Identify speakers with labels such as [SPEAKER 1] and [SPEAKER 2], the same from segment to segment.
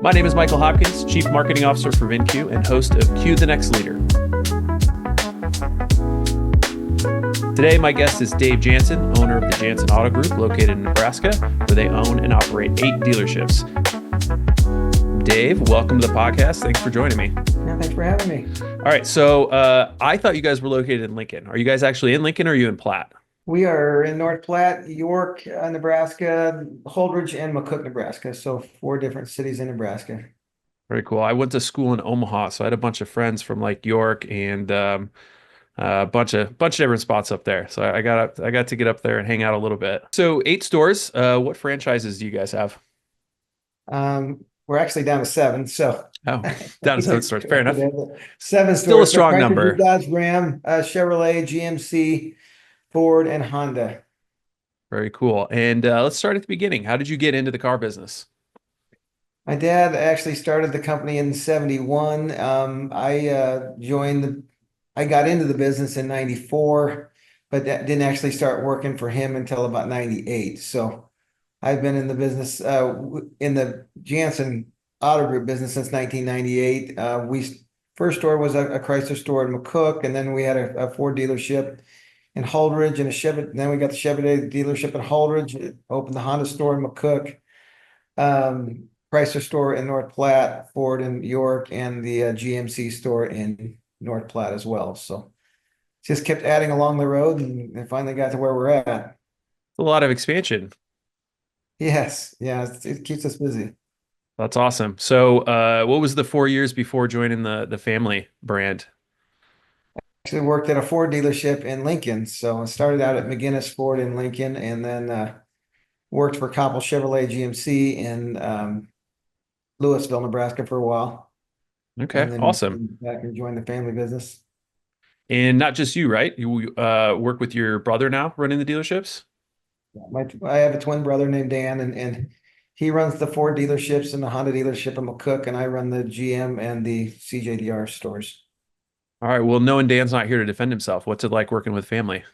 [SPEAKER 1] My name is Michael Hopkins, Chief Marketing Officer for VINCUE and host of Cue the Next Leader. Today, my guest is Dave Janssen, owner of the Janssen Auto Group located in Nebraska, where they own and operate 8 dealerships. Dave, welcome to the podcast. Thanks for joining me.
[SPEAKER 2] Yeah, thanks for having me.
[SPEAKER 1] All right, so I thought you guys were located in Lincoln. Are you guys actually in Lincoln or are you in Platte?
[SPEAKER 2] We are in North Platte, York, Nebraska, Holdridge, and McCook, Nebraska. So 4 different cities in Nebraska.
[SPEAKER 1] Very cool. I went to school in Omaha, so I had a bunch of friends from like York and a bunch of different spots up there. So I got to get up there and hang out a little bit. So 8 stores. What franchises do you guys have?
[SPEAKER 2] We're actually down to 7. So
[SPEAKER 1] Oh, down to 7 stores. Fair enough.
[SPEAKER 2] 7
[SPEAKER 1] Still a
[SPEAKER 2] stores.
[SPEAKER 1] strong
[SPEAKER 2] Chrysler,
[SPEAKER 1] number.
[SPEAKER 2] Dodge, Ram, Chevrolet, GMC, Ford, and Honda.
[SPEAKER 1] Very cool. And let's start at the beginning. How did you get into the car business?
[SPEAKER 2] My dad actually started the company in '71. I got into the business in '94, but that didn't actually start working for him until about '98. So I've been in the business, in the Janssen Auto Group business since 1998. First store was a Chrysler store in McCook, and then we had a Ford dealership in Holdridge and a Chevy. Then we got the Chevy dealership in Holdridge. Opened the Honda store in McCook. Chrysler store in North Platte, Ford in York, and the GMC store in North Platte as well. So just kept adding along the road and finally got to where we're at.
[SPEAKER 1] A lot of expansion.
[SPEAKER 2] Yes, yeah, it keeps us busy.
[SPEAKER 1] That's awesome. So what was the 4 years before joining the family brand?
[SPEAKER 2] Actually worked at a Ford dealership in Lincoln. So I started out at McGinnis Ford in Lincoln and then worked for Copple Chevrolet GMC in Louisville, Nebraska for a while.
[SPEAKER 1] Okay,
[SPEAKER 2] And then
[SPEAKER 1] awesome.
[SPEAKER 2] back and joined the family business.
[SPEAKER 1] And not just you, right? You work with your brother now running the dealerships?
[SPEAKER 2] I have a twin brother named Dan, and he runs the Ford dealerships and the Honda dealership in McCook, and I run the GM and the CJDR stores.
[SPEAKER 1] All right. Well, knowing Dan's not here to defend himself, what's it like working with family?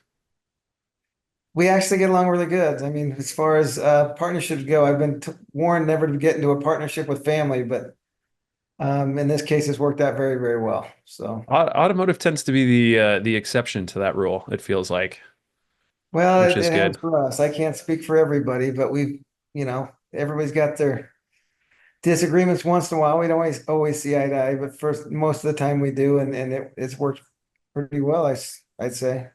[SPEAKER 2] We actually get along really good. I mean, as far as partnerships go, I've been warned never to get into a partnership with family, but in this case, it's worked out very, very well. So,
[SPEAKER 1] Automotive tends to be the exception to that rule, it feels like,
[SPEAKER 2] well,
[SPEAKER 1] which is
[SPEAKER 2] it has
[SPEAKER 1] good.
[SPEAKER 2] for us. I can't speak for everybody, but everybody's got their disagreements once in a while. We don't always see eye to eye, but first, most of the time we do, and it's worked pretty well, I'd say.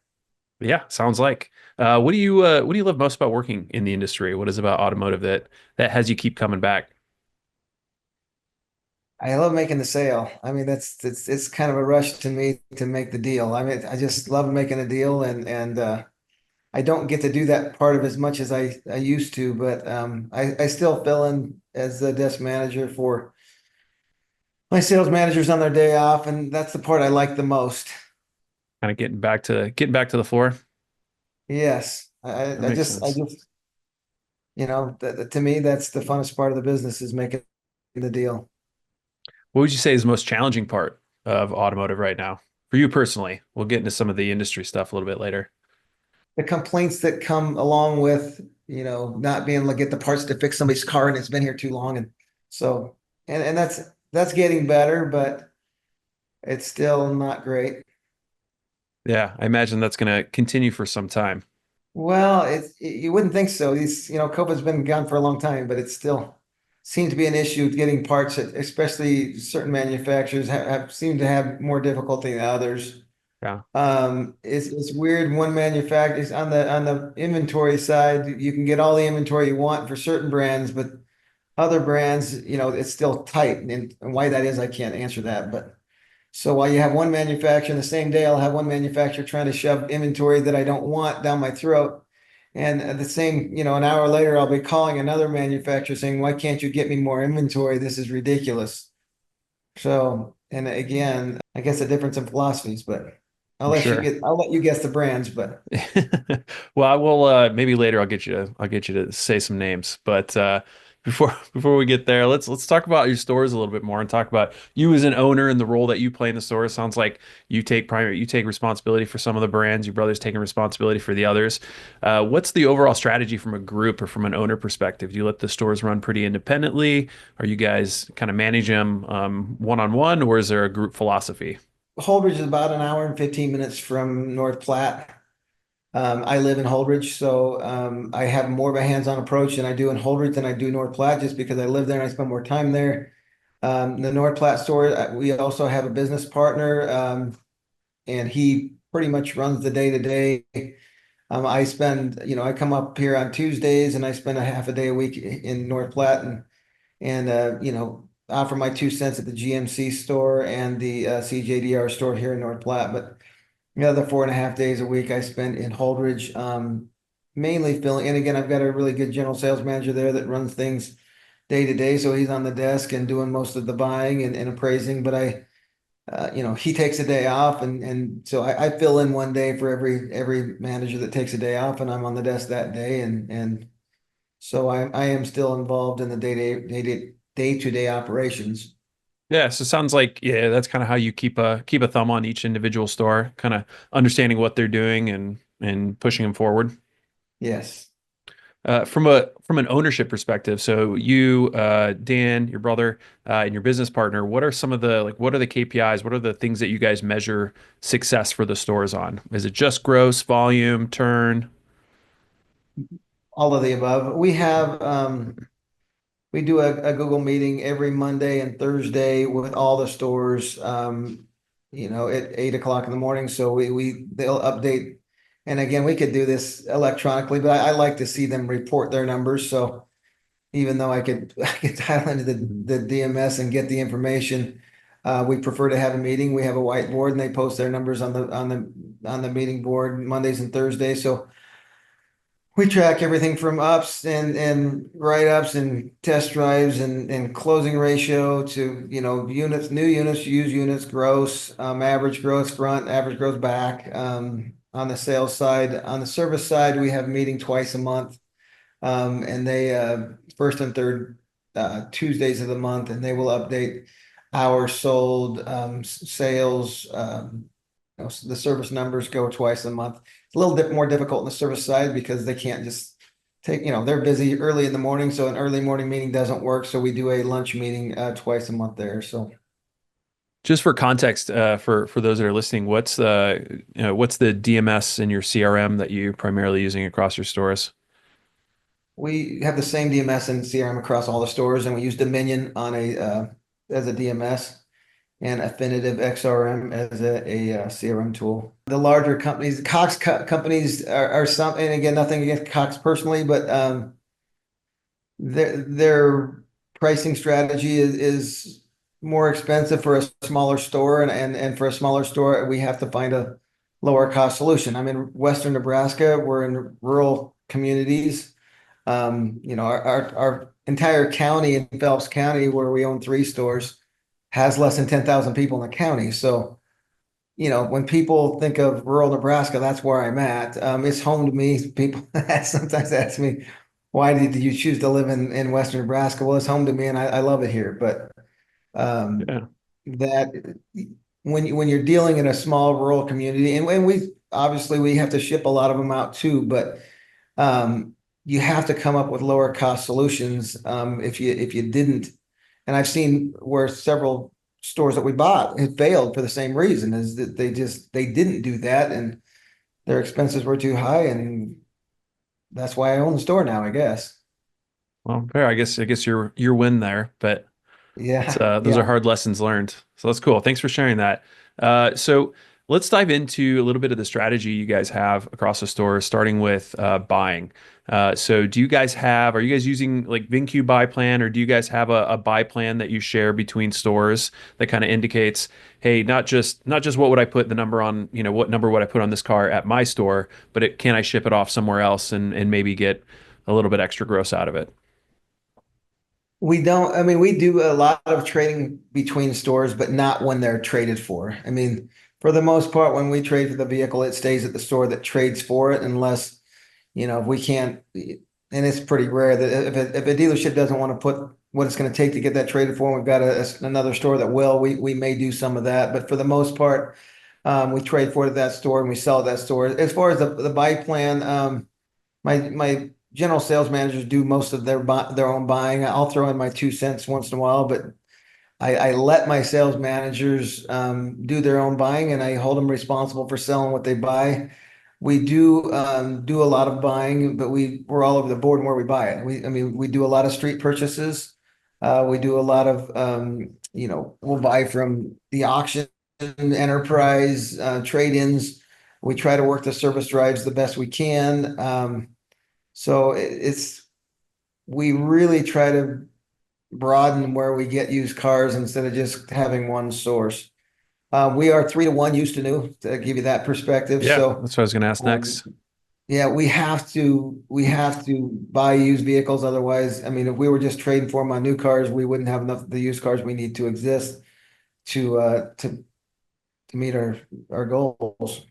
[SPEAKER 1] Yeah, sounds like. What do you love most about working in the industry? What is it about automotive that has you keep coming back?
[SPEAKER 2] I love making the sale. I mean, it's kind of a rush to me to make the deal. I mean, I just love making a deal, and I don't get to do that part of as much as I used to, but I still fill in as the desk manager for my sales managers on their day off, and that's the part I like the most.
[SPEAKER 1] Kind of getting back to the floor.
[SPEAKER 2] Yes,
[SPEAKER 1] That makes
[SPEAKER 2] I
[SPEAKER 1] sense.
[SPEAKER 2] just, to me, that's the funnest part of the business is making the deal.
[SPEAKER 1] What would you say is the most challenging part of automotive right now for you personally? We'll get into some of the industry stuff a little bit later.
[SPEAKER 2] The complaints that come along with, not being able to get the parts to fix somebody's car and it's been here too long. And so, and that's getting better, but it's still not great.
[SPEAKER 1] Yeah, I imagine that's going to continue for some time.
[SPEAKER 2] Well, you wouldn't think so. COVID's been gone for a long time, but it still seems to be an issue getting parts, especially certain manufacturers have seem to have more difficulty than others.
[SPEAKER 1] Yeah,
[SPEAKER 2] It's weird. One manufacturer is on the inventory side. You can get all the inventory you want for certain brands, but other brands, it's still tight. And why that is, I can't answer that. But so while you have one manufacturer in the same day, I'll have one manufacturer trying to shove inventory that I don't want down my throat. And at the same, an hour later, I'll be calling another manufacturer saying, "Why can't you get me more inventory? This is ridiculous." So, and again, I guess a difference in philosophies, but
[SPEAKER 1] I'm sure.
[SPEAKER 2] I'll let you guess the brands, but
[SPEAKER 1] Well, I will maybe later I'll get you to say some names. But before we get there, let's talk about your stores a little bit more and talk about you as an owner and the role that you play in the store. It sounds like you take responsibility for some of the brands, your brother's taking responsibility for the others. What's the overall strategy from a group or from an owner perspective? Do you let the stores run pretty independently? Are you guys kind of manage them one-on-one, or is there a group philosophy?
[SPEAKER 2] Holdridge is about an hour and 15 minutes from North Platte. I live in Holdridge, so I have more of a hands-on approach than I do in Holdridge than I do North Platte, just because I live there and I spend more time there. The North Platte store, we also have a business partner, and he pretty much runs the day-to-day. I come up here on Tuesdays and I spend a half a day a week in North Platte and offer my 2 cents at the GMC store and the CJDR store here in North Platte. But the other 4.5 days a week I spend in Holdridge, mainly filling. And again, I've got a really good general sales manager there that runs things day to day. So he's on the desk and doing most of the buying and appraising. But he takes a day off, and so I fill in one day for every manager that takes a day off, and I'm on the desk that day, and so I am still involved in the day-to-day operations.
[SPEAKER 1] Yeah, so it sounds like yeah, that's kind of how you keep a thumb on each individual store, kind of understanding what they're doing and pushing them forward.
[SPEAKER 2] Yes.
[SPEAKER 1] From an ownership perspective, so you, Dan, your brother, and your business partner, what are some of the what are the KPIs? What are the things that you guys measure success for the stores on? Is it just gross, volume, turn?
[SPEAKER 2] All of the above. We do a Google meeting every Monday and Thursday with all the stores, at 8 o'clock in the morning. So they'll update. And again, we could do this electronically, but I like to see them report their numbers. So even though I could dial into the DMS and get the information, we prefer to have a meeting. We have a whiteboard and they post their numbers on the meeting board Mondays and Thursdays. So we track everything from ups and write-ups and test drives and closing ratio to, units, new units, used units, gross, average gross front, average gross back, on the sales side. On the service side, we have a meeting twice a month. And they, first and third, Tuesdays of the month, and they will update hours sold, sales, the service numbers go twice a month. It's a little bit more difficult on the service side because they can't just they're busy early in the morning, so an early morning meeting doesn't work. So we do a lunch meeting twice a month there. So
[SPEAKER 1] Just for context, for those that are listening, what's the DMS in your CRM that you're primarily using across your stores?
[SPEAKER 2] we have the same DMS and CRM across all the stores, and we use Dominion on as a DMS and Affinitive XRM as a CRM tool. The larger companies, companies are some, and again, nothing against Cox personally, but their pricing strategy is more expensive for a smaller store, and for a smaller store, we have to find a lower cost solution. I'm in Western Nebraska. We're in rural communities. Our entire county in Phelps County, where we own 3 stores, has less than 10,000 people in the county. So, when people think of rural Nebraska, that's where I'm at. It's home to me. People sometimes ask me, why did you choose to live in Western Nebraska? Well, it's home to me and I love it here. But um,
[SPEAKER 1] Yeah.
[SPEAKER 2] that when you're dealing in a small rural community, and we have to ship a lot of them out too, but you have to come up with lower cost solutions. If you didn't, and I've seen where several stores that we bought had failed for the same reason, is that they didn't do that and their expenses were too high, and that's why I own the store now, I guess.
[SPEAKER 1] Well, fair. I guess your win there, but it's
[SPEAKER 2] Yeah,
[SPEAKER 1] those are
[SPEAKER 2] yeah.
[SPEAKER 1] hard lessons learned. So that's cool. Thanks for sharing that. So let's dive into a little bit of the strategy you guys have across the store, starting with buying. So are you guys using like VINCUE buy plan, or do you guys have a buy plan that you share between stores that kind of indicates, hey, not just what would I put the number on, what number would I put on this car at my store, but can I ship it off somewhere else and maybe get a little bit extra gross out of it?
[SPEAKER 2] We don't, I mean, we do a lot of trading between stores, but not when they're traded for. I mean, for the most part, when we trade for the vehicle, it stays at the store that trades for it, unless, if we can't, and it's pretty rare that if a dealership doesn't want to put what it's going to take to get that traded for, and we've got another store that will, we may do some of that. But for the most part, we trade for it at that store and we sell at that store. As far as the buy plan, my general sales managers do most of their own buying. I'll throw in my 2 cents once in a while, but I let my sales managers do their own buying, and I hold them responsible for selling what they buy. We do a lot of buying, but we're all over the board in where we buy it. I mean, we do a lot of street purchases. We do a lot of we'll buy from the auction, enterprise, trade-ins. We try to work the service drives the best we can. So we really try to broaden where we get used cars instead of just having one source. We are 3 to 1 used to new, to give you that perspective.
[SPEAKER 1] Yeah,
[SPEAKER 2] So
[SPEAKER 1] that's what I was going to ask
[SPEAKER 2] um,
[SPEAKER 1] next.
[SPEAKER 2] yeah, we have to buy used vehicles. Otherwise, I mean, if we were just trading for them on new cars, we wouldn't have enough of the used cars we need to exist to meet our goals.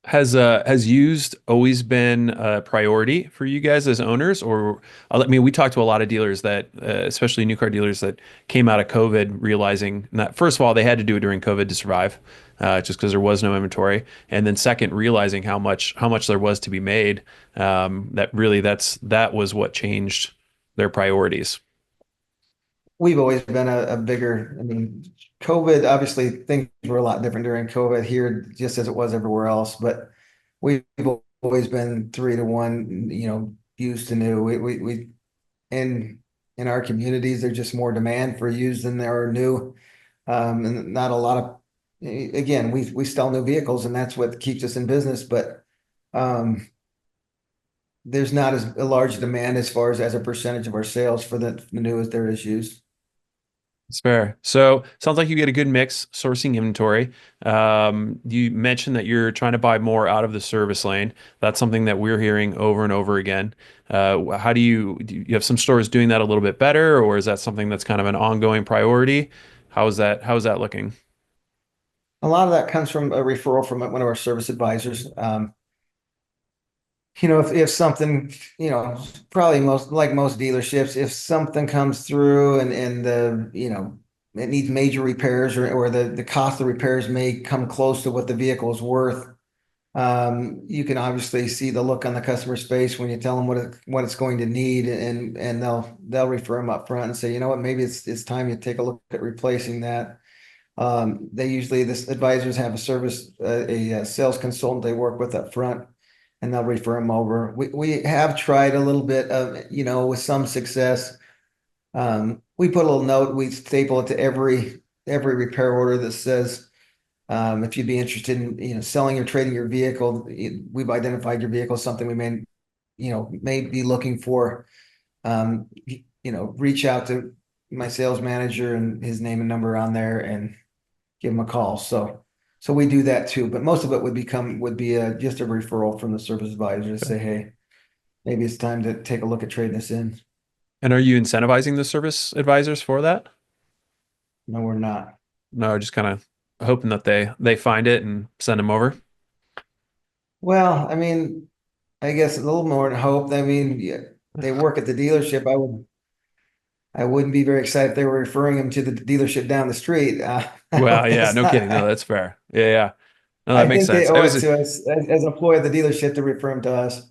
[SPEAKER 1] Has used always been a priority for you guys as owners, or I mean, we talked to a lot of dealers that, especially new car dealers that came out of COVID, realizing that first of all they had to do it during COVID to survive, just because there was no inventory, and then second realizing how much there was to be made. That really that was what changed their priorities.
[SPEAKER 2] We've always been a bigger, I mean, COVID, obviously things were a lot different during COVID here, just as it was everywhere else, but we've always been 3 to 1, used to new. We in in our communities, there's just more demand for used than there are new. And not a lot of, again, we sell new vehicles and that's what keeps us in business, but there's not as a large demand as far as a percentage of our sales for the new as there is used.
[SPEAKER 1] It's fair. So sounds like you get a good mix sourcing inventory. You mentioned that you're trying to buy more out of the service lane. That's something that we're hearing over and over again. How do you have some stores doing that a little bit better, or is that something that's kind of an ongoing priority? How is that looking?
[SPEAKER 2] A lot of that comes from a referral from one of our service advisors. If something, probably most like most dealerships, if something comes through and it needs major repairs or the cost of repairs may come close to what the vehicle is worth, you can obviously see the look on the customer's face when you tell them what it's going to need, and they'll refer them up front and say, you know what, maybe it's time you take a look at replacing that. This advisors have a sales consultant they work with up front, and they'll refer them over. We have tried a little bit of, with some success. We put a little note, we staple it to every repair order that says, if you'd be interested in, selling or trading your vehicle, we've identified your vehicle as something we may be looking for. Reach out to my sales manager and his name and number on there and give him a call. So we do that too, but most of it would be just a referral from the service advisor to say, hey, maybe it's time to take a look at trading this in.
[SPEAKER 1] And are you incentivizing the service advisors for that?
[SPEAKER 2] No, we're not.
[SPEAKER 1] No, just kind of hoping that they find it and send them over.
[SPEAKER 2] Well, I mean, I guess a little more than hope. I mean, yeah, they work at the dealership. I wouldn't be very excited if they were referring them to the dealership down the street.
[SPEAKER 1] Well, yeah,
[SPEAKER 2] It's
[SPEAKER 1] no
[SPEAKER 2] not,
[SPEAKER 1] kidding. No, that's fair. Yeah, yeah. No, that
[SPEAKER 2] I
[SPEAKER 1] makes
[SPEAKER 2] think they
[SPEAKER 1] sense. It
[SPEAKER 2] owe
[SPEAKER 1] was
[SPEAKER 2] it to us as an employee of the dealership to refer them to us. And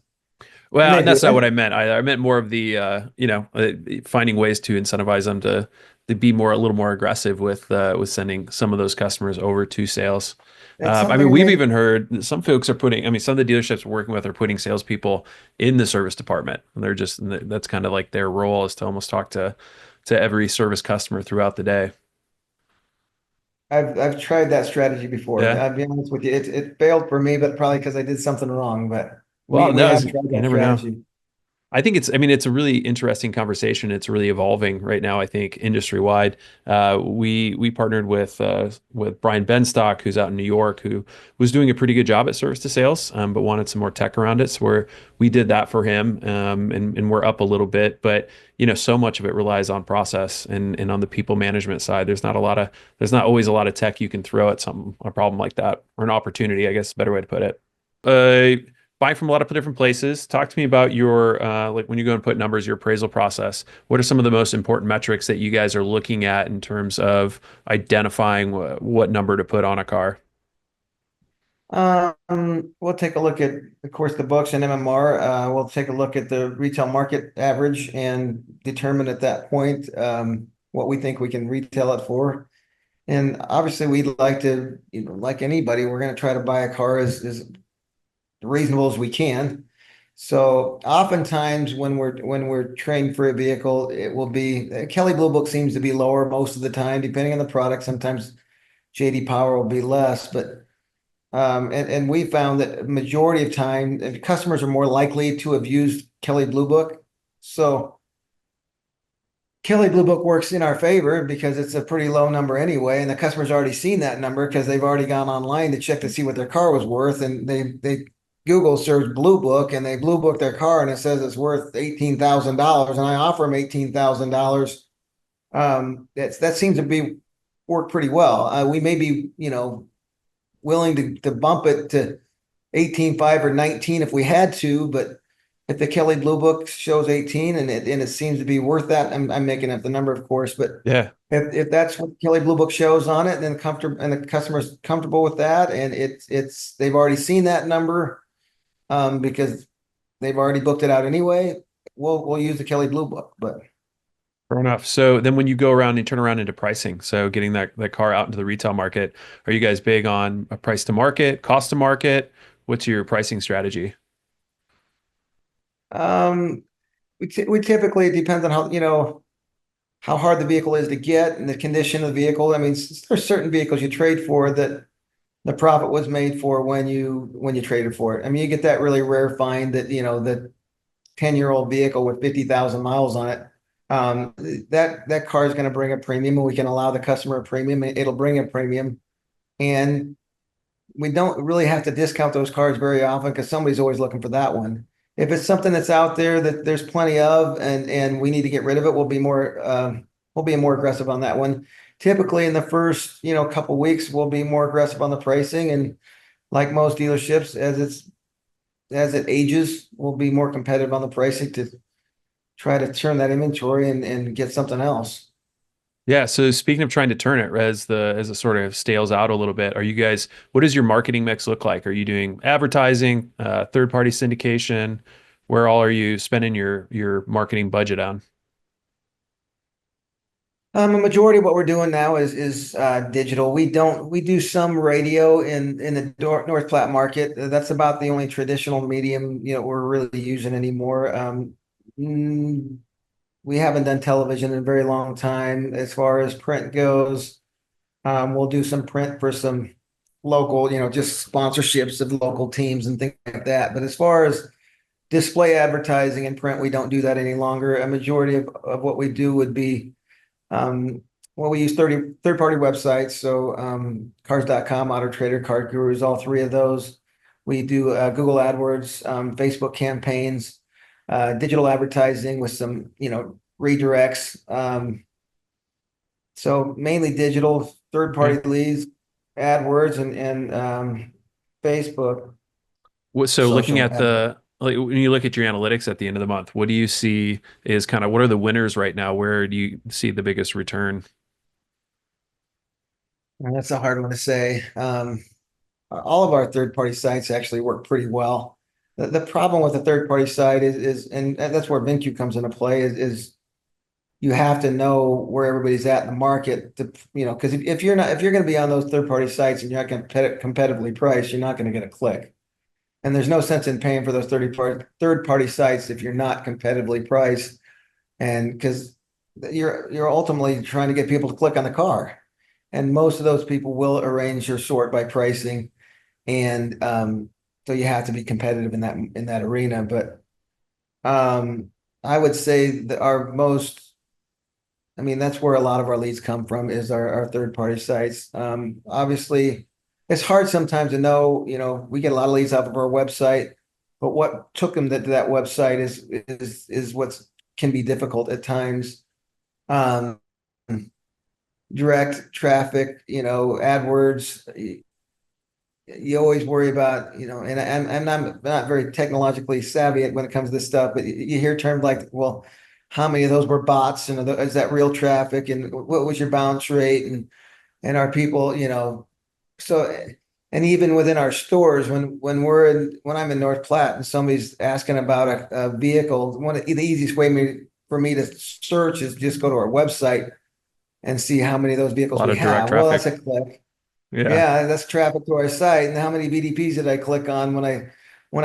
[SPEAKER 1] Well,
[SPEAKER 2] they
[SPEAKER 1] and
[SPEAKER 2] do.
[SPEAKER 1] that's not what I meant. I meant more of the finding ways to incentivize them to be a little more aggressive with sending some of those customers over to sales.
[SPEAKER 2] It's
[SPEAKER 1] I mean,
[SPEAKER 2] something
[SPEAKER 1] we've
[SPEAKER 2] they
[SPEAKER 1] even heard that some folks are putting. I mean, some of the dealerships we're working with are putting salespeople in the service department, and that's kind of like their role is to almost talk to every service customer throughout the day.
[SPEAKER 2] I've tried that strategy before.
[SPEAKER 1] Yeah.
[SPEAKER 2] I'll be honest with you. It failed for me, but probably because I did something wrong. But we
[SPEAKER 1] Well,
[SPEAKER 2] we
[SPEAKER 1] no,
[SPEAKER 2] have tried
[SPEAKER 1] you
[SPEAKER 2] that
[SPEAKER 1] never know.
[SPEAKER 2] strategy.
[SPEAKER 1] I mean, it's a really interesting conversation. It's really evolving right now, I think, industry wide. We partnered with Brian Benstock, who's out in New York, who was doing a pretty good job at service to sales, but wanted some more tech around it. So we did that for him, and we're up a little bit. But so much of it relies on process and on the people management side. There's not always a lot of tech you can throw at a problem like that, or an opportunity, I guess, is a better way to put it. buying from a lot of different places. Talk to me about your like when you go and put numbers, your appraisal process. What are some of the most important metrics that you guys are looking at in terms of identifying what number to put on a car?
[SPEAKER 2] We'll take a look at, of course, the books and MMR. We'll take a look at the retail market average and determine at that point what we think we can retail it for. And obviously, we'd like to, like anybody, we're going to try to buy a car as reasonable as we can. So oftentimes when we're trading for a vehicle, it will be Kelley Blue Book seems to be lower most of the time, depending on the product. Sometimes JD Power will be less, but and we found that majority of time customers are more likely to have used Kelley Blue Book. So Kelley Blue Book works in our favor because it's a pretty low number anyway, and the customer's already seen that number because they've already gone online to check to see what their car was worth, and they Google search Blue Book and they Blue Book their car and it says it's worth $18,000, and I offer them $18,000. That seems to be work pretty well. We may be willing to bump it to 18.5 or 19 if we had to, but if the Kelley Blue Book shows 18 and it seems to be worth that, I'm making up the number, of course, but
[SPEAKER 1] Yeah.
[SPEAKER 2] if that's what Kelley Blue Book shows on it, then comfortable and the customer's comfortable with that, and it's they've already seen that number because they've already booked it out anyway, we'll use the Kelley Blue Book. But
[SPEAKER 1] Fair enough. So then when you go around and turn around into pricing, so getting that car out into the retail market, are you guys big on a price to market, cost to market? What's your pricing strategy?
[SPEAKER 2] um, we typically, it depends on how hard the vehicle is to get and the condition of the vehicle. I mean, there's certain vehicles you trade for that the profit was made for when you traded for it. I mean, you get that really rare find that the 10-year-old vehicle with 50,000 miles on it. That car is going to bring a premium, and we can allow the customer a premium. It'll bring a premium, and we don't really have to discount those cars very often because somebody's always looking for that one. If it's something that's out there that there's plenty of, and we need to get rid of it, we'll be more aggressive on that one. Typically, in the first couple weeks, we'll be more aggressive on the pricing, and like most dealerships, as it ages, we'll be more competitive on the pricing to try to turn that inventory and get something else.
[SPEAKER 1] Yeah. So speaking of trying to turn it as it sort of stales out a little bit, what does your marketing mix look like? Are you doing advertising, third party syndication? Where all are you spending your marketing budget on?
[SPEAKER 2] A majority of what we're doing now is digital. We do some radio in the North Platte market. That's about the only traditional medium we're really using anymore. Mm, we haven't done television in a very long time. As far as print goes, we'll do some print for some local, just sponsorships of local teams and things like that. But as far as display advertising and print, we don't do that any longer. A majority of what we do would be well, we use third-party websites. So cars.com, Auto Trader, Car Gurus, all three of those. We do Google AdWords, Facebook campaigns, digital advertising with some, redirects. So mainly digital,
[SPEAKER 1] Okay.
[SPEAKER 2] third-party leads, AdWords, and Facebook
[SPEAKER 1] So looking
[SPEAKER 2] social
[SPEAKER 1] at
[SPEAKER 2] ad.
[SPEAKER 1] like when you look at your analytics at the end of the month, what do you see is kind of what are the winners right now? Where do you see the biggest return?
[SPEAKER 2] And that's a hard one to say. All of our third-party sites actually work pretty well. The problem with the third-party site and that's where VinCue comes into play, is you have to know where everybody's at in the market to, because if you're going to be on those third-party sites and you're not competitively priced, you're not going to get a click. And there's no sense in paying for those third-party sites if you're not competitively priced, and because you're ultimately trying to get people to click on the car. And most of those people will arrange your sort by pricing, and so you have to be competitive in that arena. But I would say that I mean, that's where a lot of our leads come from, is our third party sites. Obviously, it's hard sometimes to know. We get a lot of leads off of our website, but what took them to that website is what's can be difficult at times. Um, Direct traffic, AdWords, you always worry about, and I'm not very technologically savvy when it comes to this stuff, but you hear terms like, well, how many of those were bots, and is that real traffic, and what was your bounce rate, and are people, so, and even within our stores, when I'm in North Platte and somebody's asking about a vehicle, one of the easiest way for me to search is just go to our website and see how many of those
[SPEAKER 1] A
[SPEAKER 2] vehicles
[SPEAKER 1] lot
[SPEAKER 2] we
[SPEAKER 1] of direct
[SPEAKER 2] have. Well, that's
[SPEAKER 1] traffic.
[SPEAKER 2] a click.
[SPEAKER 1] Yeah,
[SPEAKER 2] Yeah, that's traffic to our site. And how many VDPs did I click on when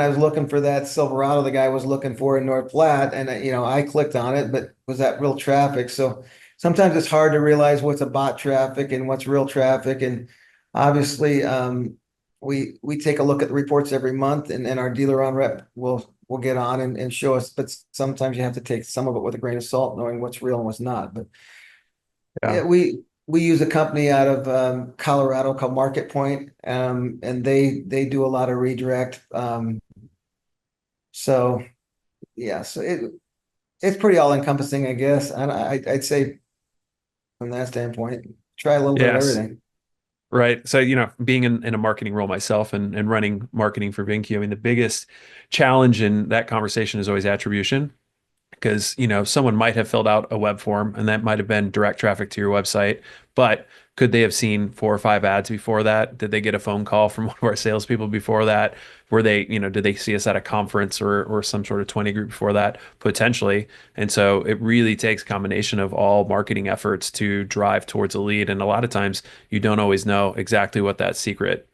[SPEAKER 2] I was looking for that Silverado the guy was looking for in North Platte? And I clicked on it, but was that real traffic? So sometimes it's hard to realize what's a bot traffic and what's real traffic. And obviously, we take a look at the reports every month, and our dealer on rep will get on and show us. But sometimes you have to take some of it with a grain of salt, knowing what's real and what's not. But
[SPEAKER 1] yeah,
[SPEAKER 2] yeah, we use a company out of Colorado called Market Point, and they do a lot of redirect. So yeah, so it's pretty all encompassing, I guess. And I'd say from that standpoint, try a little bit of
[SPEAKER 1] yes.
[SPEAKER 2] everything.
[SPEAKER 1] Right. So, being in a marketing role myself and running marketing for VINCUE, I mean, the biggest challenge in that conversation is always attribution. Because someone might have filled out a web form and that might have been direct traffic to your website, but could they have seen 4 or 5 ads before that? Did they get a phone call from one of our salespeople before that? Were they, did they see us at a conference or some sort of 20 group before that? Potentially. And so it really takes a combination of all marketing efforts to drive towards a lead. And a lot of times you don't always know exactly what that secret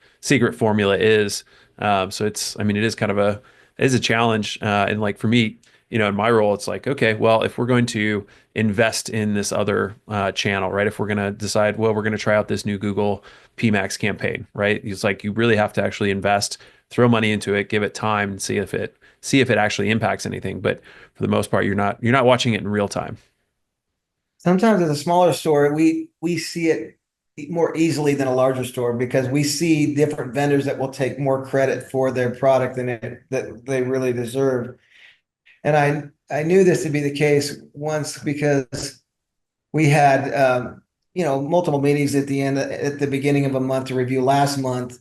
[SPEAKER 1] formula is. So I mean, it is a challenge. And like for me, in my role, it's like, okay, well, if we're going to invest in this other channel, right? If we're going to decide, well, we're going to try out this new Google PMax campaign, right? It's like you really have to actually invest, throw money into it, give it time, and see if it actually impacts anything. But for the most part, you're not watching it in real time.
[SPEAKER 2] Sometimes as a smaller store, we see it more easily than a larger store because we see different vendors that will take more credit for their product than that they really deserve. And I knew this to be the case once because we had multiple meetings at the beginning of a month to review last month,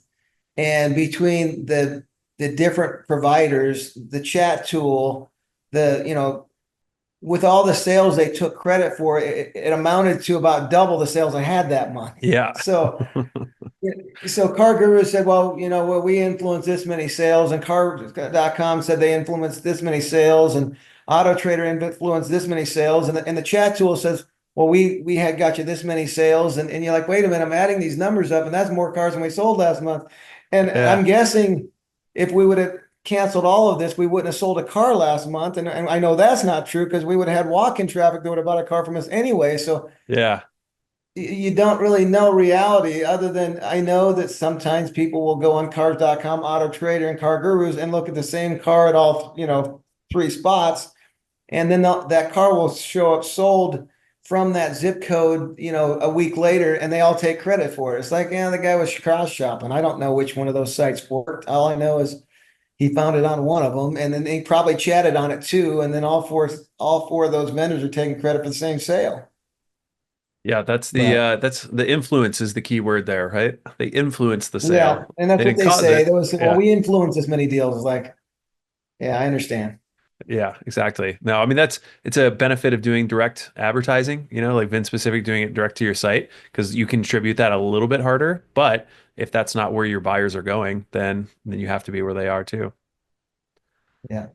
[SPEAKER 2] and between the different providers, the chat tool, the with all the sales they took credit for, it amounted to about double the sales I had that month.
[SPEAKER 1] Yeah.
[SPEAKER 2] So Car Guru said, well, we influenced this many sales, and Car.com said they influenced this many sales, and Auto Trader influenced this many sales, and the chat tool says, well, we had got you this many sales, and you're like, wait a minute, I'm adding these numbers up, and that's more cars than we sold last month. And I'm
[SPEAKER 1] Yeah.
[SPEAKER 2] guessing if we would have canceled all of this, we wouldn't have sold a car last month. And I know that's not true because we would have had walk-in traffic that would have bought a car from us anyway. So
[SPEAKER 1] Yeah.
[SPEAKER 2] you don't really know reality other than I know that sometimes people will go on cars.com, Auto Trader, and Car Gurus and look at the same car at all, 3 spots. And then that car will show up sold from that zip code, a week later, and they all take credit for it. It's like, yeah, the guy was cross shopping. I don't know which one of those sites worked. All I know is he found it on one of them, and then he probably chatted on it too. And then all four of those vendors are taking credit for the same sale.
[SPEAKER 1] Yeah. That's the
[SPEAKER 2] But
[SPEAKER 1] uh, that's the influence is the key word there, right? They influence the
[SPEAKER 2] yeah,
[SPEAKER 1] sale.
[SPEAKER 2] and
[SPEAKER 1] They
[SPEAKER 2] that's what
[SPEAKER 1] didn't
[SPEAKER 2] they
[SPEAKER 1] cause
[SPEAKER 2] say. They
[SPEAKER 1] it.
[SPEAKER 2] always say, well,
[SPEAKER 1] Yeah.
[SPEAKER 2] we influence this many deals. It's like, yeah, I understand.
[SPEAKER 1] Yeah, exactly. No, I mean it's a benefit of doing direct advertising, like Vin specific doing it direct to your site because you contribute that a little bit harder. But if that's not where your buyers are going, then you have to be where they are too.
[SPEAKER 2] Yeah.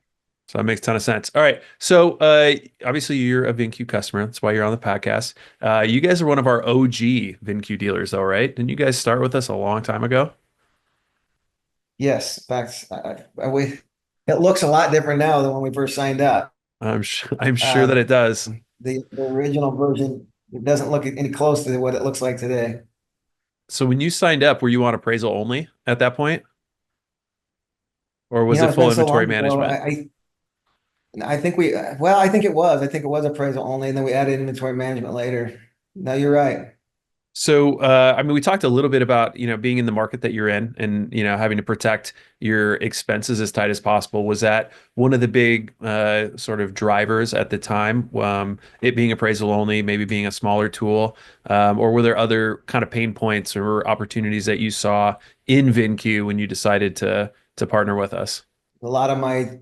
[SPEAKER 1] So that makes a ton of sense. All right. So obviously you're a VinQ customer. That's why you're on the podcast. You guys are one of our OG VinQ dealers, though, right? Didn't you guys start with us a long time ago?
[SPEAKER 2] Yes. In fact, it looks a lot different now than when we first signed up.
[SPEAKER 1] I'm sure that
[SPEAKER 2] Um,
[SPEAKER 1] it does.
[SPEAKER 2] the original version, it doesn't look any close to what it looks like today.
[SPEAKER 1] So when you signed up, were you on appraisal only at that point, or was it
[SPEAKER 2] It's
[SPEAKER 1] full
[SPEAKER 2] been so
[SPEAKER 1] inventory
[SPEAKER 2] long ago.
[SPEAKER 1] management?
[SPEAKER 2] I think well, I think it was. I think it was appraisal only, and then we added inventory management later. No, you're right.
[SPEAKER 1] So, I mean, we talked a little bit about, being in the market that you're in and, having to protect your expenses as tight as possible. Was that one of the big sort of drivers at the time, it being appraisal only, maybe being a smaller tool, or were there other kind of pain points or opportunities that you saw in VinCue when you decided to partner with us?
[SPEAKER 2] A lot of my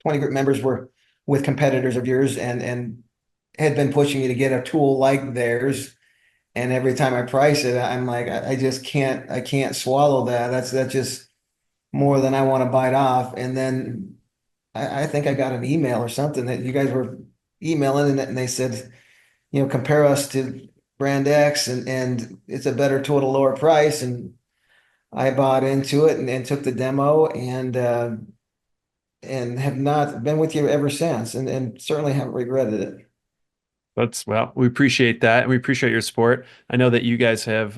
[SPEAKER 2] 20 group members were with competitors of yours and had been pushing me to get a tool like theirs. And every time I price it, I'm like, I just can't swallow that. That's just more than I want to bite off. And then I think I got an email or something that you guys were emailing and they said, compare us to brand X and it's a better tool at a lower price. And I bought into it and took the demo and have not been with you ever since and certainly haven't regretted it.
[SPEAKER 1] Well, we appreciate that and we appreciate your support. I know that you guys have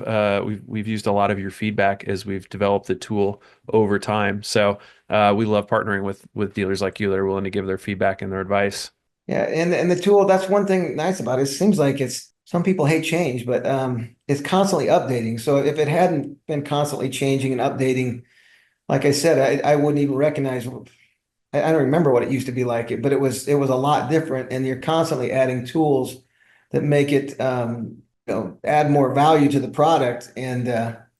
[SPEAKER 1] we've used a lot of your feedback as we've developed the tool over time. So we love partnering with dealers like you that are willing to give their feedback and their advice.
[SPEAKER 2] Yeah, and the tool, that's one thing nice about it. It seems like it's some people hate change, but it's constantly updating. So if it hadn't been constantly changing and updating, like I said, I wouldn't even recognize. I don't remember what it used to be like, but it was a lot different. And you're constantly adding tools that make it add more value to the product. And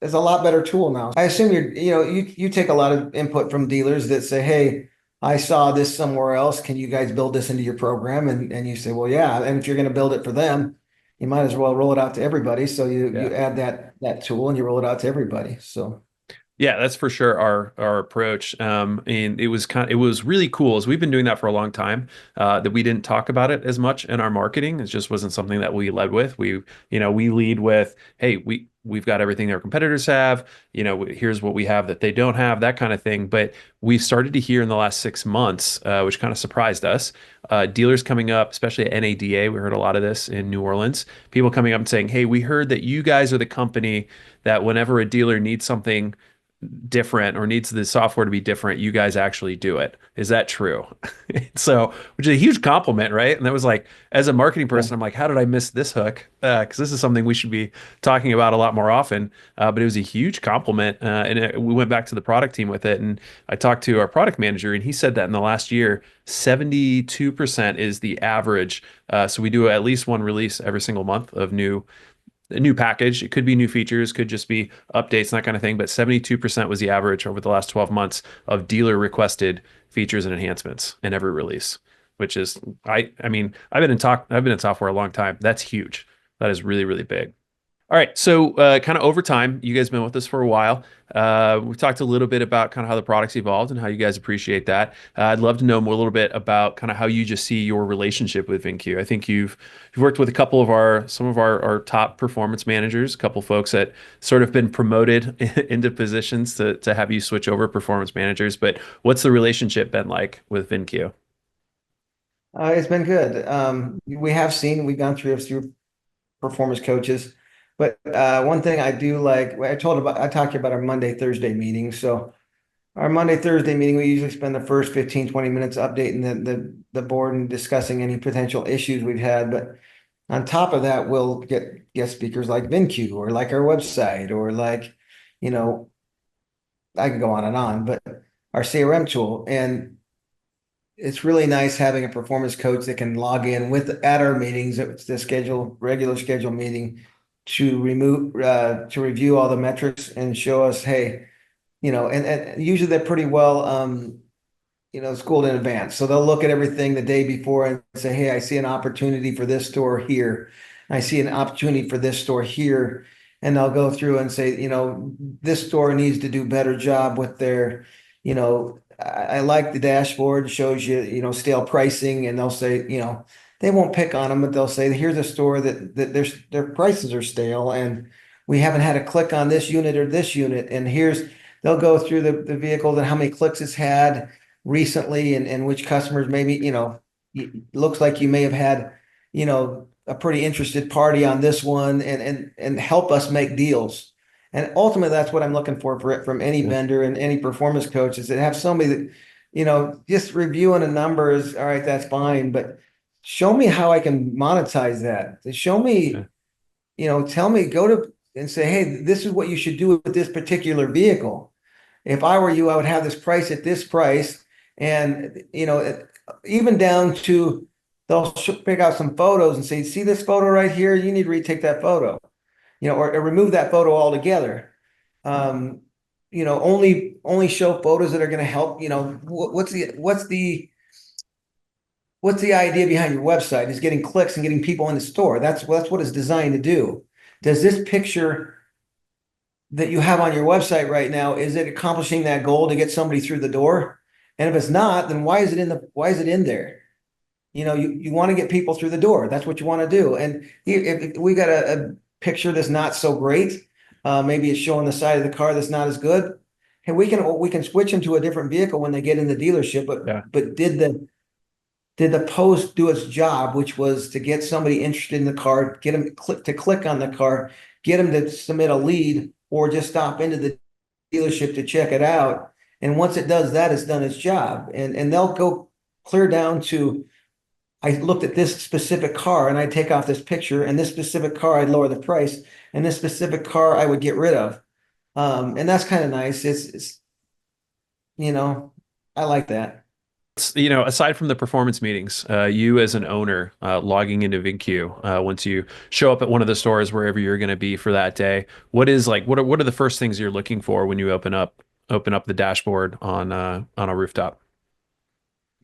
[SPEAKER 2] it's a lot better tool now. I assume you take a lot of input from dealers that say, hey, I saw this somewhere else. Can you guys build this into your program? And you say, well, yeah. And if you're going to build it for them, you might as well roll it out to everybody. So you
[SPEAKER 1] Yeah.
[SPEAKER 2] add that tool and you roll it out to everybody. So
[SPEAKER 1] Yeah, that's for sure our approach. And it was really cool as we've been doing that for a long time, that we didn't talk about it as much in our marketing. It just wasn't something that we led with. We lead with, hey, we've got everything our competitors have, here's what we have that they don't have, that kind of thing. But we started to hear in the last 6 months, which kind of surprised us, dealers coming up, especially at NADA. We heard a lot of this in New Orleans, people coming up and saying, hey, we heard that you guys are the company that whenever a dealer needs something different or needs the software to be different, you guys actually do it. Is that true? So, which is a huge compliment, right? And that was like, as a marketing
[SPEAKER 2] yeah.
[SPEAKER 1] person, I'm like, how did I miss this hook? Because this is something we should be talking about a lot more often. But it was a huge compliment, we went back to the product team with it, and I talked to our product manager, and he said that in the last year, 72% is the average. So we do at least one release every single month of a new package. It could be new features, could just be updates, that kind of thing. But 72% was the average over the last 12 months of dealer requested features and enhancements in every release, which is I mean, I've been in software a long time. That's huge. That is really, really big. All right. So, kind of over time, you guys have been with us for a while. We've talked a little bit about kind of how the product's evolved and how you guys appreciate that. I'd love to know more a little bit about kind of how you just see your relationship with VinCue. I think you've worked with a couple of some of our top performance managers, a couple folks that sort of been promoted into positions to have you switch over performance managers. But what's the relationship been like with VinCue?
[SPEAKER 2] It's been good. We've gone through a few performance coaches. But one thing I do like, I talked to you about our Monday, Thursday meeting. So our Monday, Thursday meeting, we usually spend the first 15, 20 minutes updating the board and discussing any potential issues we've had. But on top of that, we'll get guest speakers like VinCue or like our website or like, you know, I can go on, but our CRM tool. And it's really nice having a performance coach that can log in at our meetings. It's the regular schedule meeting to review all the metrics and show us, hey, and usually they're pretty well, schooled in advance. So they'll look at everything the day before and say, hey, I see an opportunity for this store here. I see an opportunity for this store here. And they'll go through and say, this store needs to do a better job with their, I like the dashboard, shows you, stale pricing, and they'll say, they won't pick on them, but they'll say, here's a store that their prices are stale and we haven't had a click on this unit or this unit. And they'll go through the vehicle and how many clicks it's had recently and which customers maybe, looks like you may have had, a pretty interested party on this one and help us make deals. And ultimately, that's what I'm looking for from any
[SPEAKER 1] Yeah.
[SPEAKER 2] vendor and any performance coach is to have somebody that, just reviewing a number is, all right, that's fine, but show me how I can monetize that. Show me,
[SPEAKER 1] Yeah.
[SPEAKER 2] tell me, go to and say, hey, this is what you should do with this particular vehicle. If I were you, I would have this price at this price. And, even down to they'll pick out some photos and say, see this photo right here? You need to retake that photo, or remove that photo altogether. Um, only show photos that are going to help, what's the idea behind your website is getting clicks and getting people in the store. That's what it's designed to do. Does this picture that you have on your website right now, is it accomplishing that goal to get somebody through the door? And if it's not, then why is it in there? You want to get people through the door. That's what you want to do. And if we got a picture that's not so great, maybe it's showing the side of the car that's not as good. Hey, we can switch them to a different vehicle when they get in the dealership. But
[SPEAKER 1] Yeah.
[SPEAKER 2] but did the post do its job, which was to get somebody interested in the car, get them to click on the car, get them to submit a lead, or just stop into the dealership to check it out. And once it does that, it's done its job. And they'll go clear down to, I looked at this specific car and I'd take off this picture, and this specific car I'd lower the price, and this specific car I would get rid of. And that's kind of nice. It's you know, I like that.
[SPEAKER 1] Aside from the performance meetings, you as an owner logging into VinCue, once you show up at one of the stores wherever you're going to be for that day, what are the first things you're looking for when you open up the dashboard on a rooftop?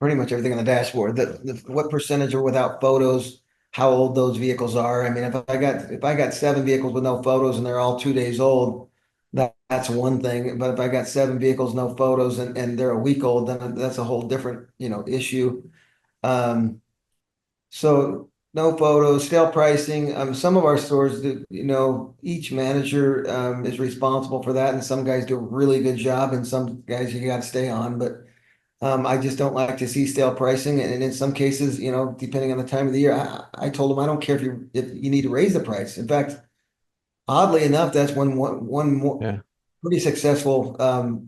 [SPEAKER 2] Pretty much everything on the dashboard. What percentage are without photos, how old those vehicles are. I mean, if I got seven vehicles with no photos and they're all 2 days old, that's one thing. But if I got seven vehicles, no photos, and they're a week old, then that's a whole different, issue. Um, so no photos, stale pricing. Some of our stores do, each manager is responsible for that, and some guys do a really good job, and some guys you got to stay on. But I just don't like to see stale pricing, and in some cases, depending on the time of the year, I told them I don't care if you need to raise the price. In fact, oddly enough, that's one more
[SPEAKER 1] Yeah.
[SPEAKER 2] pretty successful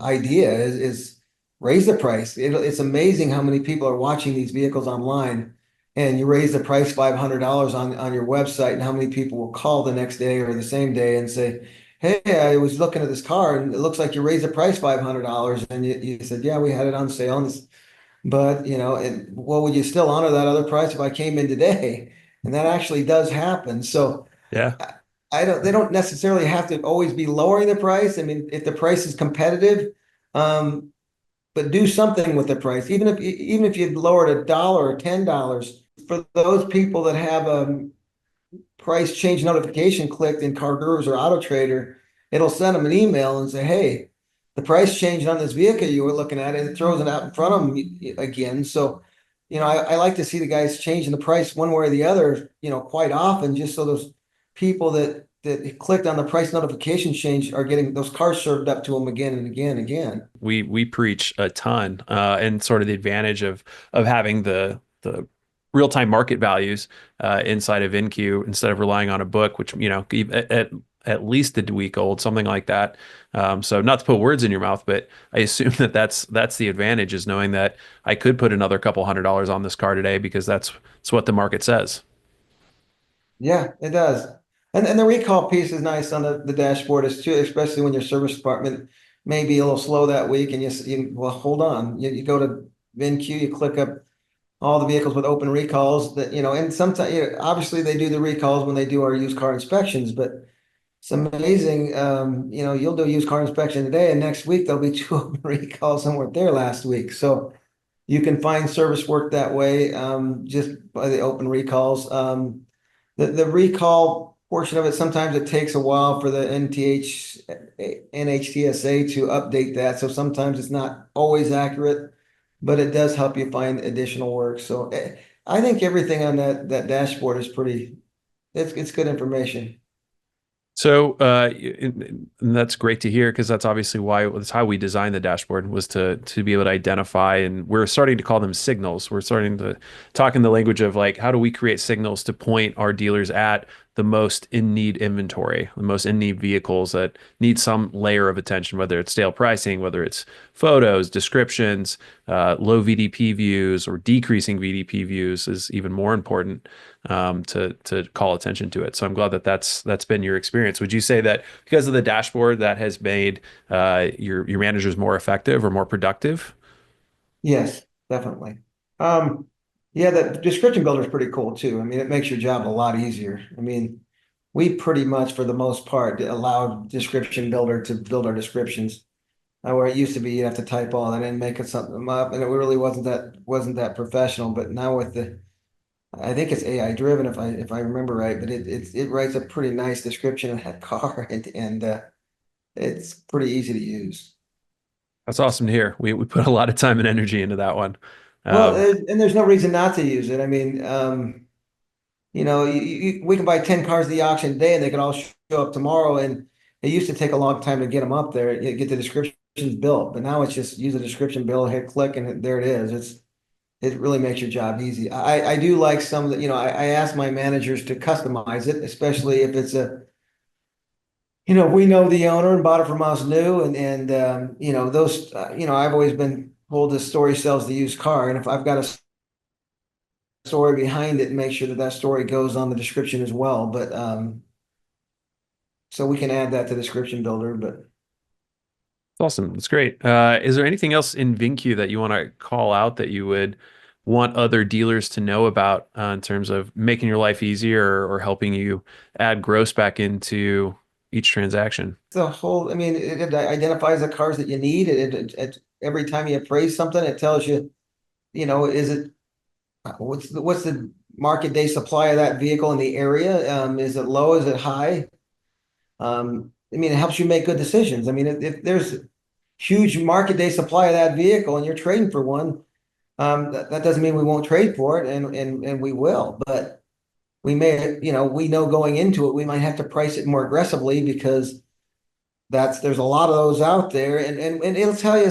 [SPEAKER 2] idea is raise the price. It's amazing how many people are watching these vehicles online, and you raise the price $500 on your website, and how many people will call the next day or the same day and say, "Hey, I was looking at this car, and it looks like you raised the price $500." And you said, "Yeah, we had it on sale, but well, would you still honor that other price if I came in today?" And that actually does happen. So
[SPEAKER 1] Yeah.
[SPEAKER 2] they don't necessarily have to always be lowering the price. I mean, if the price is competitive, um, but do something with the price. Even if you lowered $1 or $10 for those people that have a price change notification clicked in CarGurus or Auto Trader, it'll send them an email and say, "Hey, the price changed on this vehicle you were looking at," and it throws it out in front of them again. So, I like to see the guys changing the price one way or the other, quite often, just so those people that clicked on the price notification change are getting those cars served up to them again and again and again.
[SPEAKER 1] We preach a ton, and sort of the advantage of having the real-time market values inside of VinCue instead of relying on a book, which at least a week old, something like that. So not to put words in your mouth, but I assume that's the advantage, is knowing that I could put another couple $100 on this car today because that's what the market says.
[SPEAKER 2] Yeah, it does. And the recall piece is nice on the dashboard is too, especially when your service department may be a little slow that week, and well, hold on. You go to VinQ, you click up all the vehicles with open recalls that, and sometimes, obviously they do the recalls when they do our used car inspections, but it's amazing. You'll do a used car inspection today, and next week there'll be two open recalls and weren't there last week. So you can find service work that way, just by the open recalls. The recall portion of it, sometimes it takes a while for the NHTSA to update that. So sometimes it's not always accurate, but it does help you find additional work. So I think everything on that dashboard is it's good information.
[SPEAKER 1] So, and that's great to hear, because that's obviously why that's how we designed the dashboard, was to be able to identify, and we're starting to call them signals. We're starting to talk in the language of, like, how do we create signals to point our dealers at the most in-need inventory, the most in-need vehicles that need some layer of attention, whether it's stale pricing, whether it's photos, descriptions, low VDP views, or decreasing VDP views is even more important to call attention to it. So I'm glad that that's been your experience. Would you say that because of the dashboard that has made your managers more effective or more productive?
[SPEAKER 2] Yes, definitely. Um, yeah, the description builder is pretty cool too. I mean, it makes your job a lot easier. I mean, we pretty much, for the most part, allowed description builder to build our descriptions. Where it used to be, you have to type all that in, make it something up, and it really wasn't that professional. But now with I think it's AI driven if I remember right, but it writes a pretty nice description of that car, and it's pretty easy to use.
[SPEAKER 1] That's awesome to hear. We put a lot of time and energy into that one.
[SPEAKER 2] Well,
[SPEAKER 1] Um,
[SPEAKER 2] and there's no reason not to use it. I mean, we can buy 10 cars at the auction today and they can all show up tomorrow. And it used to take a long time to get them up there, get the descriptions built. But now it's just use a description build, hit click, and there it is. It really makes your job easy. I do like some that, I ask my managers to customize it, especially if it's we know the owner and bought it from us new. And those, I've always been told this story sells the used car. And if I've got a story behind it, make sure that that story goes on the description as well. But so we can add that to description builder. But
[SPEAKER 1] awesome. That's great. Is there anything else in VinCue that you want to call out that you would want other dealers to know about in terms of making your life easier or helping you add gross back into each transaction?
[SPEAKER 2] the whole, I mean, it identifies the cars that you need. Every time you appraise something, it tells you, is it what's the market day supply of that vehicle in the area? Is it low? Is it high? I mean, it helps you make good decisions. I mean, if there's huge market day supply of that vehicle and you're trading for one, that doesn't mean we won't trade for it, and we will. But we know going into it, we might have to price it more aggressively because there's a lot of those out there, and it'll tell you,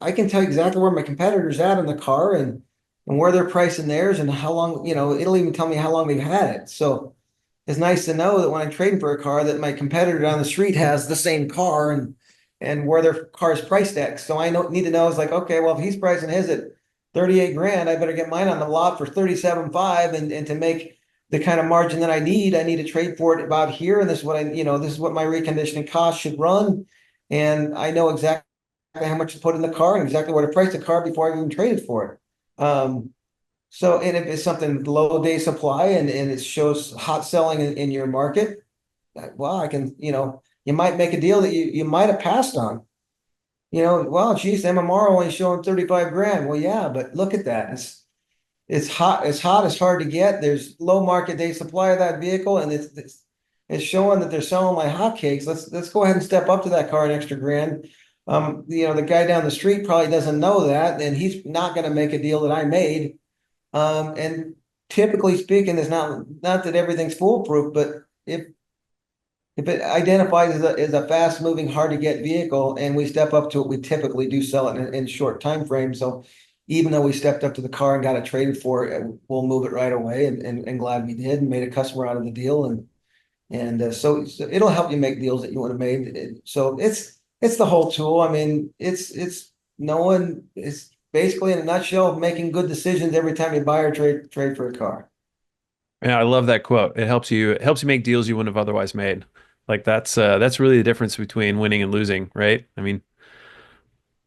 [SPEAKER 2] I can tell you exactly where my competitor's at in the car and where they're pricing theirs and how long, it'll even tell me how long they've had it. So it's nice to know that when I'm trading for a car that my competitor down the street has the same car and where their car is priced at. So I need to know, it's like, okay, well, if he's pricing his at 38 grand, I better get mine on the lot for 37.5, and to make the kind of margin that I need to trade for it about here. And this is this is what my reconditioning cost should run. And I know exactly how much to put in the car and exactly where to price the car before I even traded for it. And if it's something low day supply and it shows hot selling in your market, well, I can, you might make a deal that you might have passed on. Well, geez, MMR only showing 35 grand. Well, yeah, but look at that. It's hot. It's hot. It's hard to get. There's low market day supply of that vehicle, and it's showing that they're selling like hotcakes. Let's go ahead and step up to that car an extra grand. The guy down the street probably doesn't know that, and he's not going to make a deal that I made. And typically speaking, it's not that everything's foolproof, but if it identifies as a fast moving, hard to get vehicle and we step up to it, we typically do sell it in short time frame. So even though we stepped up to the car and got it traded for it, we'll move it right away, and glad we did and made a customer out of the deal. So it'll help you make deals that you would have made. So it's the whole tool. I mean, it's knowing, it's basically in a nutshell making good decisions every time you buy or trade for a car.
[SPEAKER 1] Yeah, I love that quote. It helps you make deals you wouldn't have otherwise made. Like that's really the difference between winning and losing, right? I mean,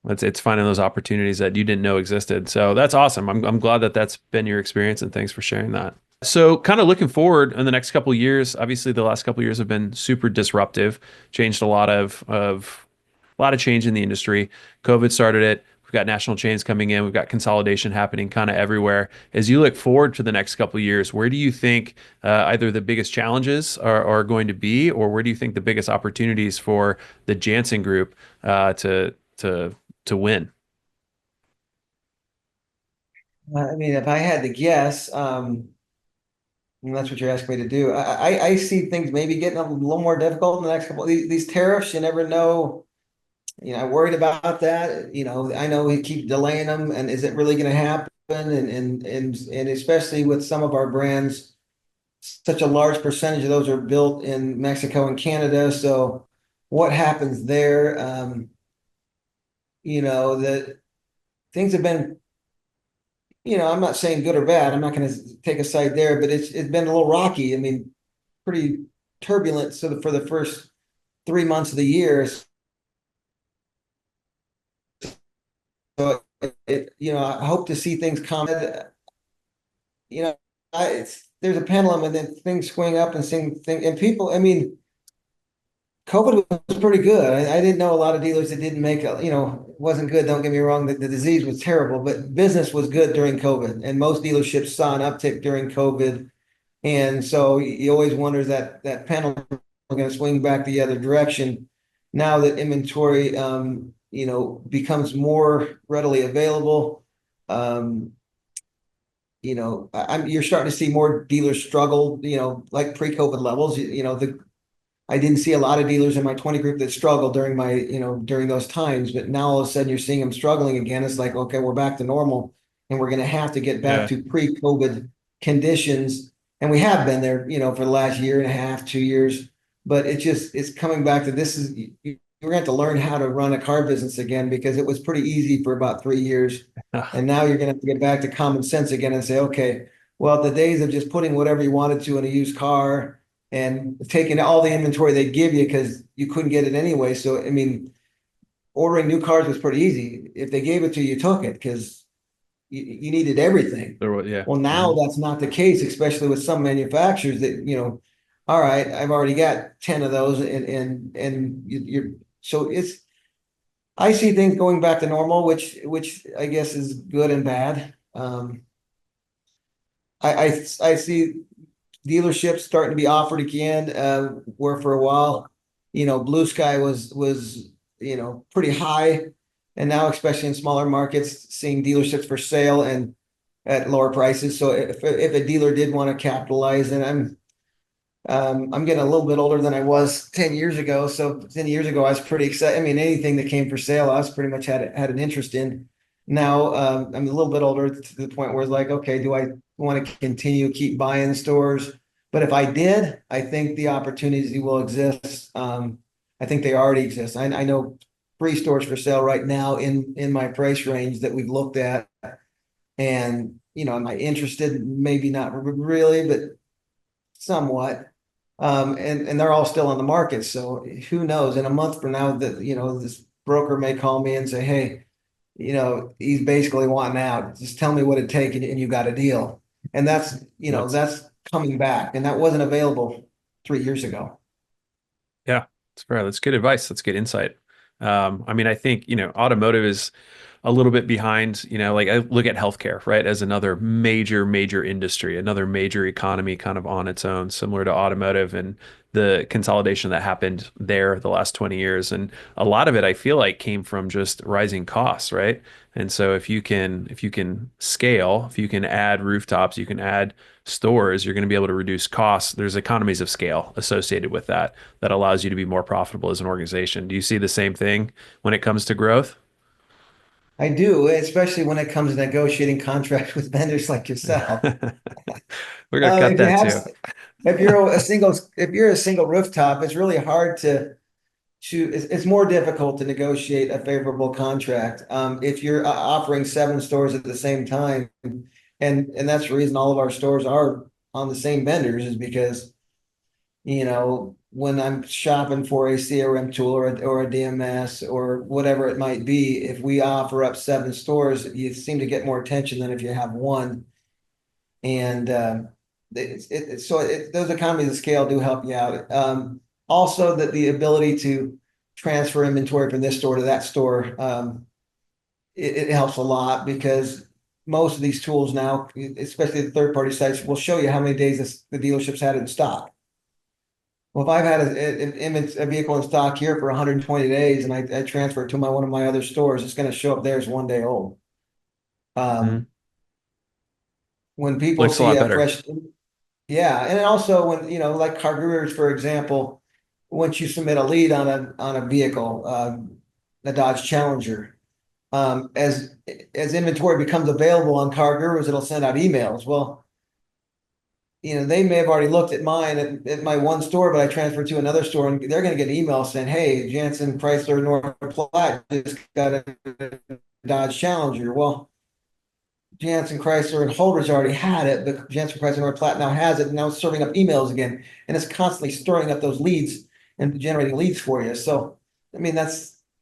[SPEAKER 1] it's finding those opportunities that you didn't know existed. So that's awesome. I'm glad that that's been your experience, and thanks for sharing that. So kind of looking forward in the next couple of years, obviously the last couple of years have been super disruptive, changed a lot of change in the industry. COVID started it. We've got national chains coming in. We've got consolidation happening kind of everywhere. As you look forward to the next couple of years, where do you think either the biggest challenges are going to be, or where do you think the biggest opportunities for the Janssen Group to win?
[SPEAKER 2] I mean, if I had to guess, and that's what you're asking me to do. I see things maybe getting a little more difficult in the next couple. These tariffs, you never know. I'm worried about that. I know we keep delaying them, and is it really going to happen? And especially with some of our brands, such a large percentage of those are built in Mexico and Canada. So what happens there? The things have been, I'm not saying good or bad. I'm not going to take a side there, but it's been a little rocky. I mean, pretty turbulent. So for the first 3 months of the year, so I hope to see things come. You know, there's a pendulum, and then things swing up and and people. I mean, COVID was pretty good. I didn't know a lot of dealers that didn't make it. Wasn't good. Don't get me wrong. The disease was terrible, but business was good during COVID, and most dealerships saw an uptick during COVID. And so you always wonder that pendulum going to swing back the other direction now that inventory, becomes more readily available. Um, you're starting to see more dealers struggle, like pre-COVID levels. I didn't see a lot of dealers in my 20 group that struggled during those times, but now all of a sudden you're seeing them struggling again. It's like, okay, we're back to normal, and we're going to have to get back
[SPEAKER 1] Yeah.
[SPEAKER 2] to pre-COVID conditions. And we have been there, for the last year and a half, 2 years, but it's coming back to this is, you're going to have to learn how to run a car business again, because it was pretty easy for about 3 years. And now you're going to have to get back to common sense again and say, okay, well, the days of just putting whatever you wanted to in a used car and taking all the inventory they give you because you couldn't get it anyway. So, I mean, ordering new cars was pretty easy. If they gave it to you, you took it because you needed everything.
[SPEAKER 1] Yeah.
[SPEAKER 2] Well, now that's not the case, especially with some manufacturers that, all right, I've already got 10 of those, and you're so I see things going back to normal, which I guess is good and bad. I see dealerships starting to be offered again, where for a while, blue sky was pretty high, and now especially in smaller markets, seeing dealerships for sale and at lower prices. So if a dealer did want to capitalize, and I'm getting a little bit older than I was 10 years ago. So 10 years ago, I was pretty excited. I mean, anything that came for sale, I was pretty much had an interest in. Now, I'm a little bit older to the point where it's like, okay, do I want to continue keep buying stores? But if I did, I think the opportunity will exist. I think they already exist. I know 3 stores for sale right now in my price range that we've looked at. And, am I interested? Maybe not really, but somewhat. And they're all still on the market. So who knows? In a month from now, that this broker may call me and say, "Hey, he's basically wanting out. Just tell me what it'd take, and you got a deal." And
[SPEAKER 1] That's
[SPEAKER 2] that's coming back, and that wasn't available 3 years ago.
[SPEAKER 1] Yeah, that's fair. That's good advice. That's good insight. I mean, I think, automotive is a little bit behind, like I look at healthcare, right, as another major, major industry, another major economy kind of on its own, similar to automotive and the consolidation that happened there the last 20 years. And a lot of it, I feel like, came from just rising costs, right? And so if you can scale, if you can add rooftops, you can add stores, you're going to be able to reduce costs. There's economies of scale associated with that that allows you to be more profitable as an organization. Do you see the same thing when it comes to growth?
[SPEAKER 2] I do, especially when it comes to negotiating contracts with vendors like yourself.
[SPEAKER 1] We're gonna cut
[SPEAKER 2] If you
[SPEAKER 1] that
[SPEAKER 2] have,
[SPEAKER 1] too.
[SPEAKER 2] if you're a single rooftop, it's really hard it's more difficult to negotiate a favorable contract. If you're offering 7 stores at the same time, and that's the reason all of our stores are on the same vendors, is because, when I'm shopping for a CRM tool or a DMS or whatever it might be, if we offer up 7 stores, you seem to get more attention than if you have one. And those economies of scale do help you out. Also, that the ability to transfer inventory from this store to that store, it helps a lot, because most of these tools now, especially the third-party sites, will show you how many days the dealership's had it in stock. Well, if I've had a vehicle in stock here for 120 days, and I transfer it to one of my other stores, it's going to show up there as 1 day old.
[SPEAKER 1] Mhm.
[SPEAKER 2] When people
[SPEAKER 1] Looks a
[SPEAKER 2] see
[SPEAKER 1] lot
[SPEAKER 2] a
[SPEAKER 1] better.
[SPEAKER 2] fresh, yeah, and also when, like car gurus, for example, once you submit a lead on a vehicle, a Dodge Challenger, as inventory becomes available on car gurus, it'll send out emails. Well, they may have already looked at mine at my one store, but I transferred to another store, and they're going to get an email saying, "Hey, Janssen Chrysler North Platte just got a Dodge Challenger." Well, Janssen Chrysler and Holders already had it, but Janssen Chrysler North Platte now has it, and now it's serving up emails again, and it's constantly stirring up those leads and generating leads for you. So, I mean,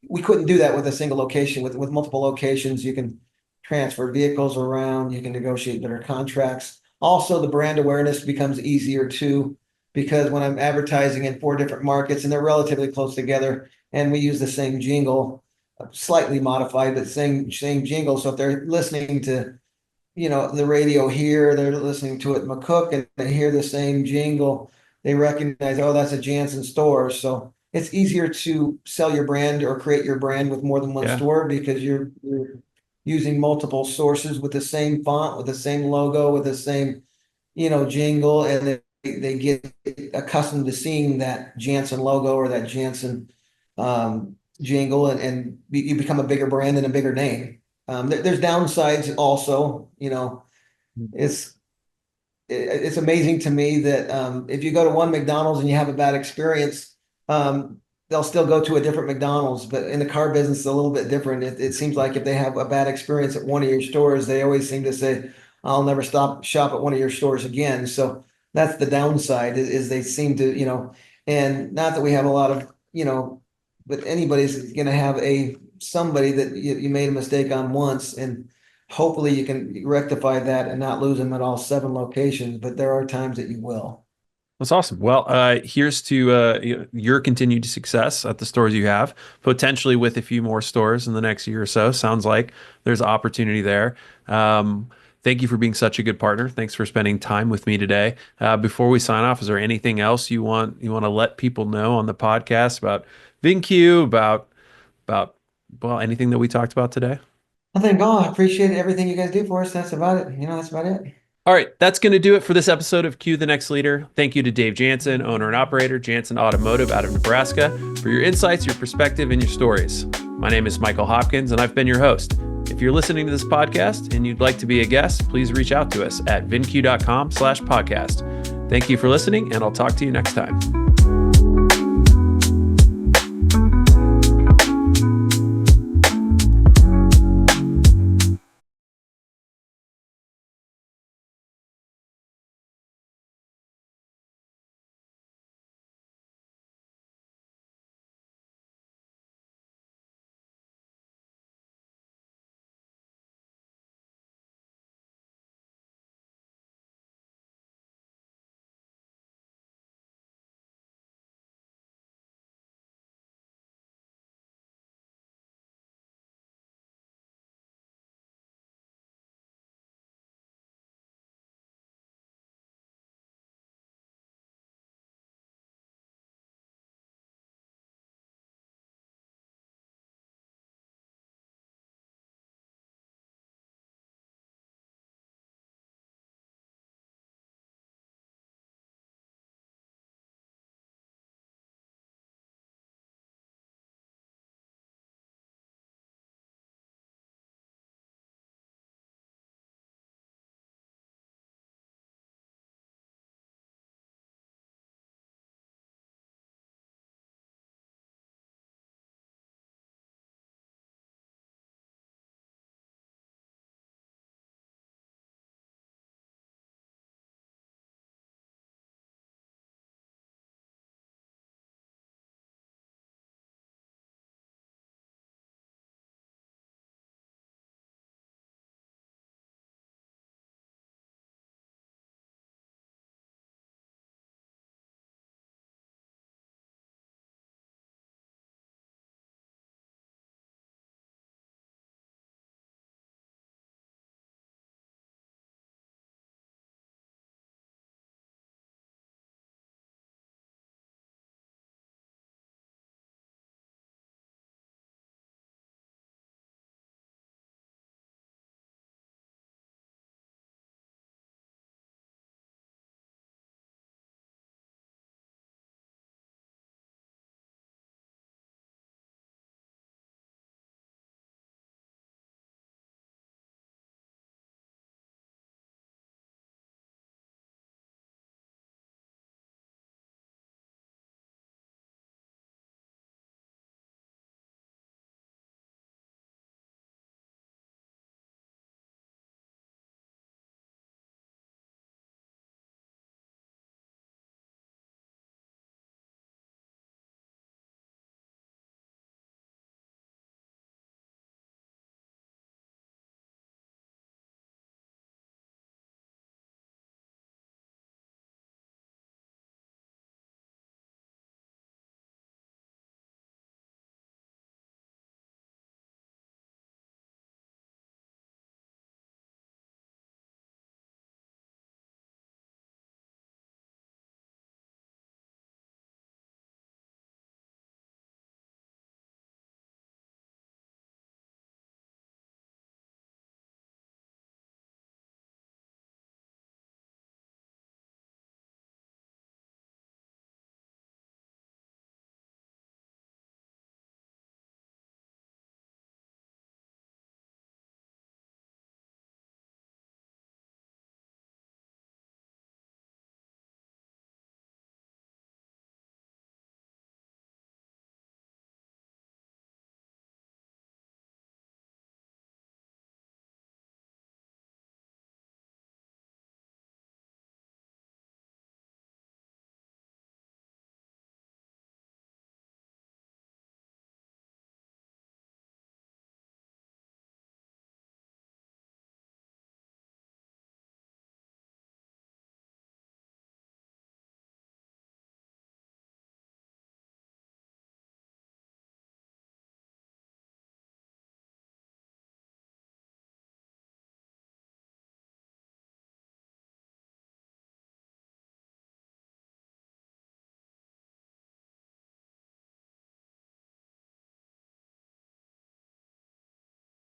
[SPEAKER 2] we couldn't do that with a single location. With multiple locations, you can transfer vehicles around, you can negotiate better contracts. Also, the brand awareness becomes easier too, because when I'm advertising in 4 different markets and they're relatively close together, and we use the same jingle, slightly modified, but same jingle. So if they're listening to the radio here, they're listening to it in McCook and they hear the same jingle, they recognize, oh, that's a Janssen store. So it's easier to sell your brand or create your brand with more than one
[SPEAKER 1] Yeah.
[SPEAKER 2] store, because you're using multiple sources with the same font, with the same logo, with the same, jingle, and they get accustomed to seeing that Janssen logo or that Janssen jingle, and you become a bigger brand and a bigger name. There's downsides also, it's it's amazing to me that if you go to one McDonald's and you have a bad experience, they'll still go to a different McDonald's. But in the car business, it's a little bit different. It seems like if they have a bad experience at one of your stores, they always seem to say, "I'll never shop at one of your stores again." So that's the downside, is they seem to, and not that we have a lot of, but anybody's going to have somebody that you made a mistake on once, and hopefully you can rectify that and not lose them at all 7 locations, but there are times that you will.
[SPEAKER 1] That's awesome. Well, here's to your continued success at the stores you have, potentially with a few more stores in the next year or so. Sounds like there's opportunity there. Thank you for being such a good partner. Thanks for spending time with me today. Before we sign off, is there anything else you want to let people know on the podcast about VinCue, about well, anything that we talked about today?
[SPEAKER 2] I think, oh, I appreciate everything you guys do for us. That's about it. That's about it.
[SPEAKER 1] All right, that's going to do it for this episode of Q the Next Leader. Thank you to Dave Janssen, owner and operator, Janssen Automotive out of Nebraska, for your insights, your perspective, and your stories. My name is Michael Hopkins, and I've been your host. If you're listening to this podcast and you'd like to be a guest, please reach out to us at vinque.com/podcast. Thank you for listening, and I'll talk to you next time.